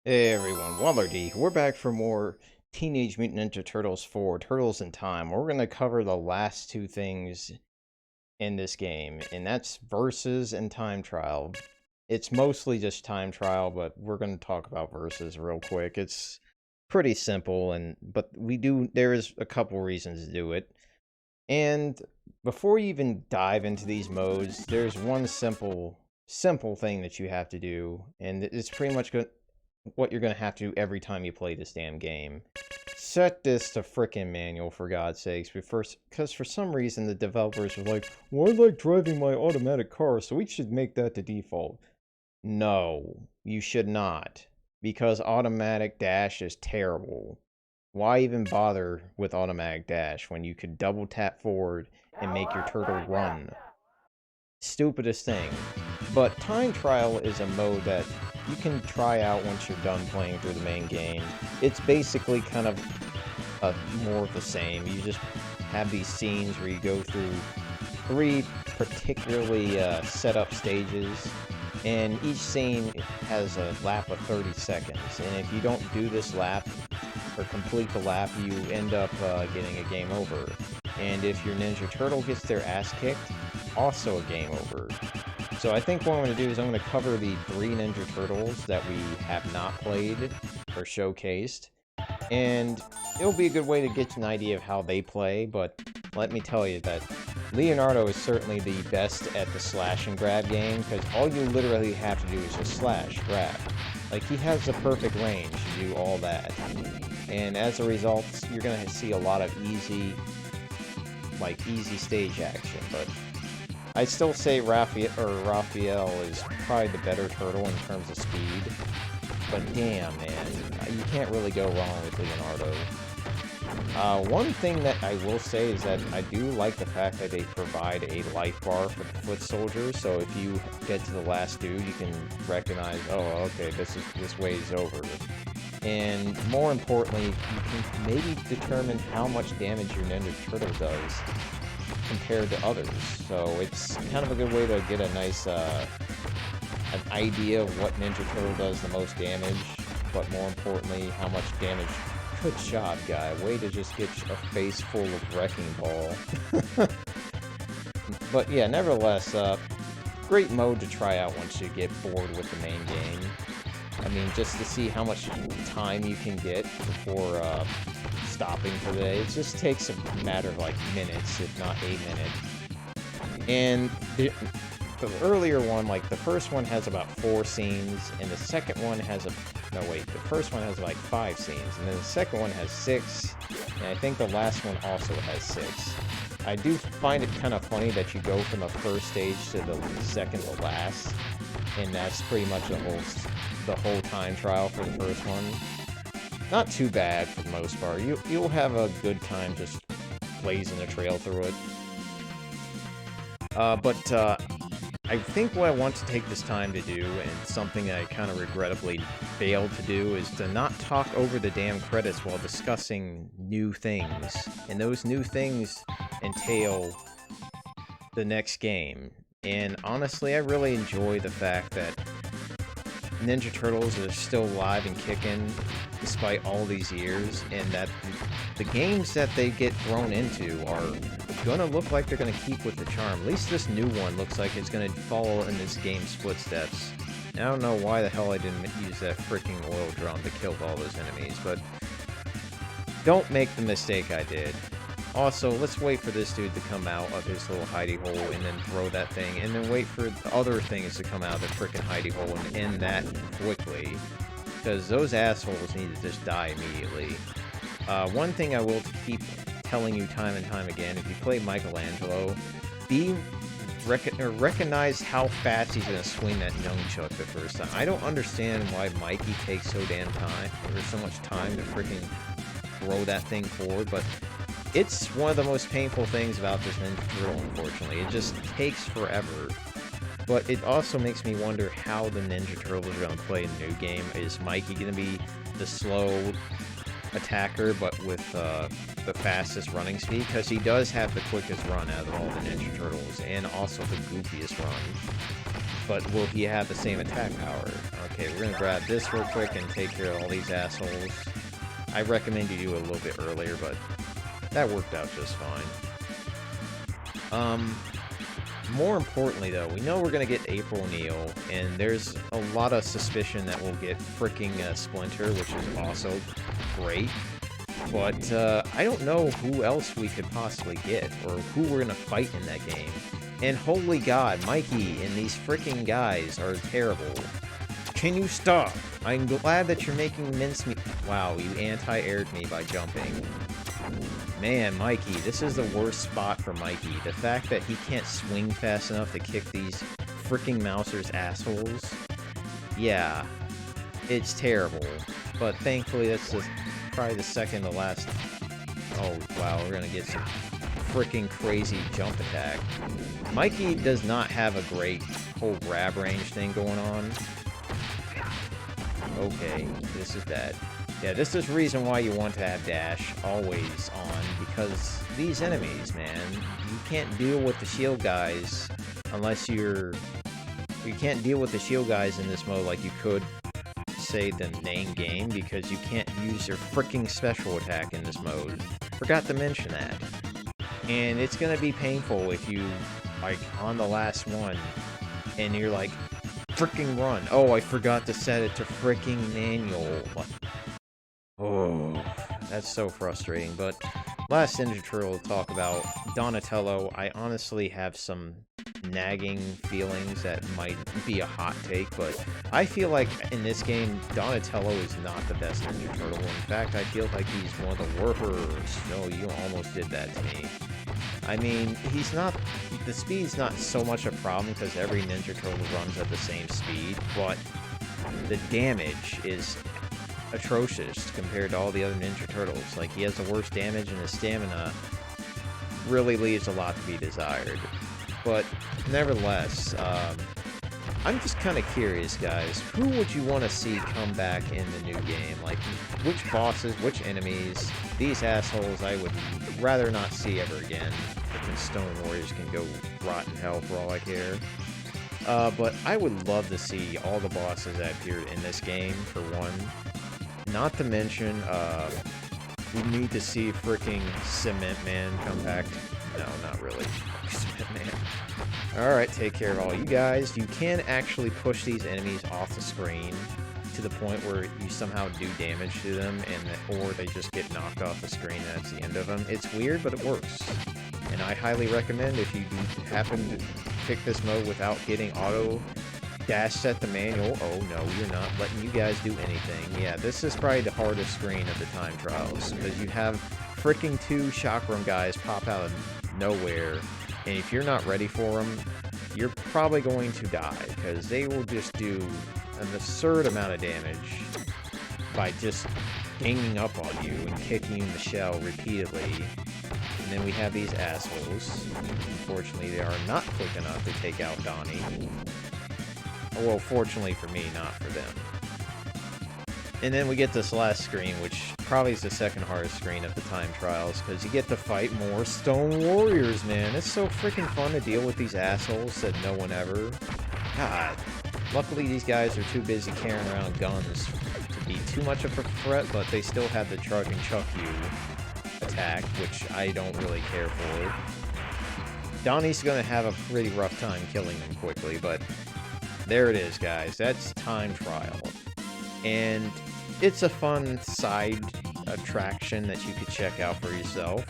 Hey everyone, Waddler-D. We're back for more Teenage Mutant Ninja Turtles 4, Turtles in Time. We're going to cover the last two things in this game, and that's versus and time trial. It's mostly just time trial, but we're going to talk about versus real quick. It's pretty simple, but there is a couple reasons to do it. And before you even dive into these modes, there's one simple thing that you have to do, and it's pretty much what you're gonna have to do every time you play this damn game. Set this to frickin' manual, for God's sakes, because for some reason the developers were like, well, I like driving my automatic car, so we should make that the default. No, you should not, because automatic dash is terrible. Why even bother with automatic dash when you could double tap forward and make your turtle run? Stupidest thing. But time trial is a mode that you can try out once you're done playing through the main game. It's basically kind of more of the same. You just have these scenes where you go through three particularly set up stages, and each scene has a lap of 30 seconds. And if you don't do this lap or complete the lap, you end up getting a game over. And if your Ninja Turtle gets their ass kicked, also a game over. So I think what I'm going to do is I'm going to cover the 3 Ninja Turtles that we have not played or showcased. And it'll be a good way to get an idea of how they play, but let me tell you that Leonardo is certainly the best at the slash and grab game, because all you literally have to do is just slash, grab. Like, he has the perfect range to do all that. And as a result, you're going to see a lot of easy stage action, but I'd still say Raphael is probably the better turtle in terms of speed. But damn, man, you can't really go wrong with Leonardo. One thing that I will say is that I do like the fact that they provide a life bar for the foot soldiers, so if you get to the last dude, you can recognize, oh, okay, this way is over. And more importantly, you can maybe determine how much damage your Ninja Turtle does compared to others. So it's kind of a good way to get a nice an idea of what Ninja Turtle does the most damage, but more importantly, how much damage. Good job, guy. Way to just get a face full of wrecking ball. But yeah, nevertheless, great mode to try out once you get bored with the main game. I mean, just to see how much time you can get before stopping for the day. It just takes a matter of like minutes, if not a minute. And the earlier one, like the first one has about 4 scenes, and the second one has the first one has like 5 scenes, and then the second one has 6, and I think the last one also has 6. I do find it kind of funny that you go from the first stage to the second to last, and that's pretty much the whole time trial for the first one. Not too bad for the most part. You'll have a good time just blazing a trail through it. But I think what I want to take this time to do, and something I kind of regrettably failed to do, is to not talk over the damn credits while discussing new things. And those new things entail the next game. And honestly, I really enjoy the fact that Ninja Turtles are still alive and kicking despite all these years, and that the games that they get thrown into are gonna look like they're gonna keep with the charm. At least this new one looks like it's gonna follow in this game's footsteps. I don't know why the hell I didn't use that freaking oil drum to kill all those enemies, but don't make the mistake I did. Also, let's wait for this dude to come out of his little hidey hole and then throw that thing, and then wait for the other things to come out of the frickin' hidey hole and end that quickly. Because those assholes need to just die immediately. One thing I will keep telling you time and time again, if you play Michelangelo, recognize how fast he's going to swing that nunchuck the first time. I don't understand why Mikey takes so much time to freaking throw that thing forward, but it's one of the most painful things about this Ninja Turtle, unfortunately. It just takes forever. But it also makes me wonder how the Ninja Turtles are going to play in the new game. Is Mikey going to be the slow attacker, but with the fastest running speed? Because he does have the quickest run out of all the Ninja Turtles, and also the goofiest run. but will he have the same attack power? Okay, we're gonna grab this real quick and take care of all these assholes. I recommend you do it a little bit earlier, but that worked out just fine. More importantly, though, we know we're gonna get April O'Neil, and there's a lot of suspicion that we'll get freaking Splinter, which is also great. But I don't know who else we could possibly get, or who we're gonna fight in that game. And holy god, Mikey and these freaking guys are terrible. Can you stop? I'm glad that you're making mincemeat. Wow, you anti-aired me by jumping. Man, Mikey, this is the worst spot for Mikey. The fact that he can't swing fast enough to kick these freaking Mouser's assholes. Yeah, it's terrible. But thankfully, that's just probably the second to last. Oh, wow, we're gonna get some freaking crazy jump attack. Mikey does not have a great whole grab range thing going on. Okay, this is bad. Yeah, this is the reason why you want to have dash always on, because these enemies, man, you can't deal with the shield guys unless you can't deal with the shield guys in this mode like you could, say, the main game, because you can't use your freaking special attack in this mode. Forgot to mention that. And it's gonna be painful if you, like, on the last one, and you're like, freaking run. Oh, I forgot to set it to freaking manual. Oh, that's so frustrating. But last Ninja Turtle to talk about, Donatello. I honestly have some nagging feelings that might be a hot take, but I feel like in this game, Donatello is not the best Ninja Turtle. In fact, I feel like he's one of the worst. No, you almost did that to me. I mean, he's not... The speed's not so much a problem because every Ninja Turtle runs at the same speed, but the damage is atrocious compared to all the other Ninja Turtles. Like, he has the worst damage, and his stamina really leaves a lot to be desired. But nevertheless, I'm just kind of curious, guys. Who would you want to see come back in the new game? Like, which bosses, which enemies? These assholes I would rather not see ever again. Freaking Stone Warriors can go rot in hell for all I care. But I would love to see all the bosses that appeared in this game, for one. Not to mention, we need to see freaking Cement Man come back. No, not really. Cement Man. Alright, take care of all you guys. You can actually push these enemies off the screen to the point where you somehow do damage to them, or they just get knocked off the screen and that's the end of them. It's weird, but it works. And I highly recommend, if you happen to pick this mode without getting auto dash set the manual. Oh no, you're not letting you guys do anything. Yeah, this is probably the hardest screen of the time trials, because you have freaking two chakram guys pop out of nowhere, and if you're not ready for them, you're probably going to die, because they will just do an absurd amount of damage by just ganging up on you and kicking you in the shell repeatedly. And then we have these assholes. Unfortunately, they are not quick enough to take out Donnie. Well, fortunately for me, not for them. And then we get this last screen, which probably is the second hardest screen of the time trials, because you get to fight more Stone Warriors, man. It's so freaking fun to deal with these assholes that no one ever... God. Luckily, these guys are too busy carrying around guns to be too much of a threat, but they still have the Charge and Chuck You attack, which I don't really care for. Donnie's going to have a pretty rough time killing them quickly, but there it is, guys. That's Time Trial. And it's a fun side attraction that you could check out for yourself.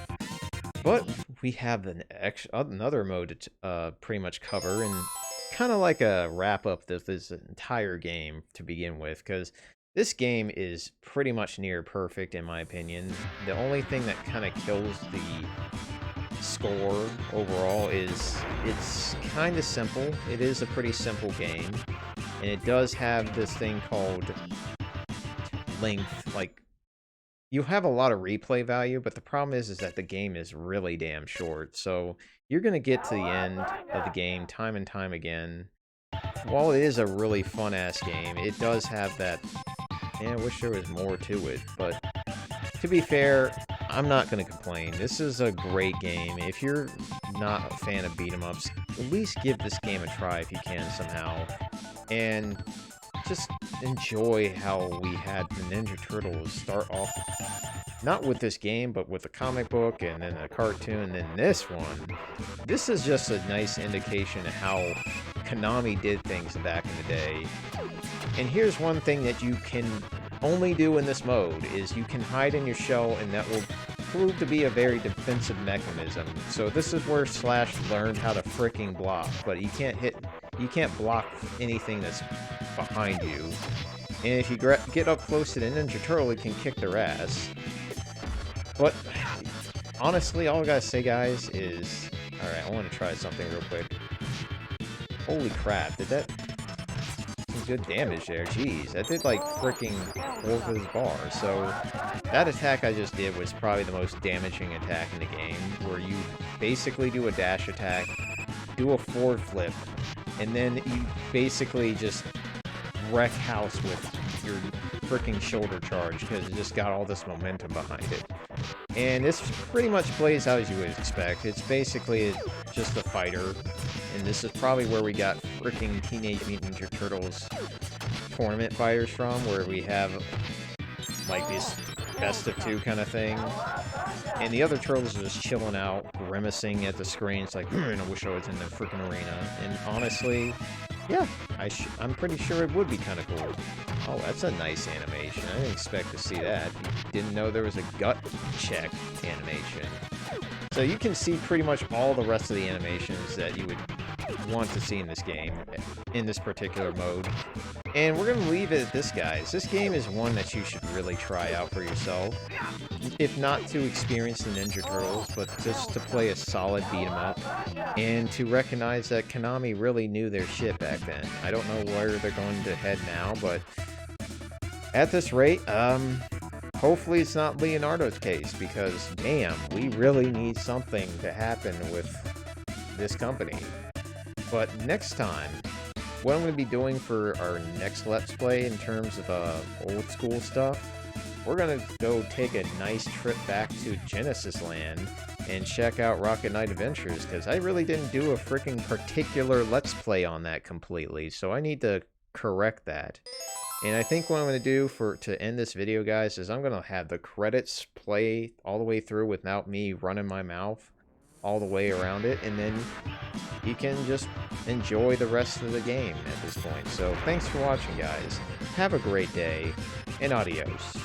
But we have another mode to pretty much cover, and kind of like a wrap-up of this entire game to begin with, because this game is pretty much near perfect in my opinion. The only thing that kind of kills the score overall is it's kind of simple. It is a pretty simple game, and it does have this thing called length. Like, you have a lot of replay value, but the problem is that the game is really damn short. So you're going to get to the end of the game time and time again. While it is a really fun-ass game, it does have that... Yeah, I wish there was more to it, but to be fair, I'm not going to complain. This is a great game. If you're not a fan of beat-em-ups, at least give this game a try if you can somehow. And just enjoy how we had the Ninja Turtles start off, not with this game, but with a comic book, and then a cartoon, and then this one. This is just a nice indication of how Konami did things back in the day. And here's one thing that you can only do in this mode, is you can hide in your shell, and that will prove to be a very defensive mechanism. So this is where Slash learned how to freaking block, but you can't block anything that's behind you. And if you get up close to the Ninja Turtle, it can kick their ass. But honestly, all I gotta say, guys, is... Alright, I want to try something real quick. Holy crap, did that... Some good damage there, jeez. That did like freaking 4th of his bar. So, that attack I just did was probably the most damaging attack in the game, where you basically do a dash attack, do a forward flip, and then you basically just wreck house with your freaking shoulder charge, because it just got all this momentum behind it. And this pretty much plays out as you would expect. It's basically just a fighter, and this is probably where we got freaking Teenage Mutant Ninja Turtles tournament fighters from, where we have like this best of 2 kind of thing. And the other turtles are just chilling out, grimacing at the screen. It's like, I wish I was in the freaking arena. And honestly, yeah, I'm pretty sure it would be kind of cool. Oh, that's a nice animation. I didn't expect to see that. Didn't know there was a gut check animation. So you can see pretty much all the rest of the animations that you would want to see in this game, in this particular mode. And we're going to leave it at this, guys. This game is one that you should really try out for yourself. If not to experience the Ninja Turtles, but just to play a solid beat-em-up. And to recognize that Konami really knew their shit back then. I don't know where they're going to head now, but at this rate, hopefully it's not Leonardo's case, because, damn, we really need something to happen with this company. But next time, what I'm going to be doing for our next Let's Play in terms of old school stuff, we're going to go take a nice trip back to Genesis Land and check out Rocket Knight Adventures, because I really didn't do a freaking particular Let's Play on that completely, so I need to correct that. And I think what I'm going to do to end this video, guys, is I'm going to have the credits play all the way through without me running my mouth all the way around it, and then you can just enjoy the rest of the game at this point. So thanks for watching, guys. Have a great day, and adios.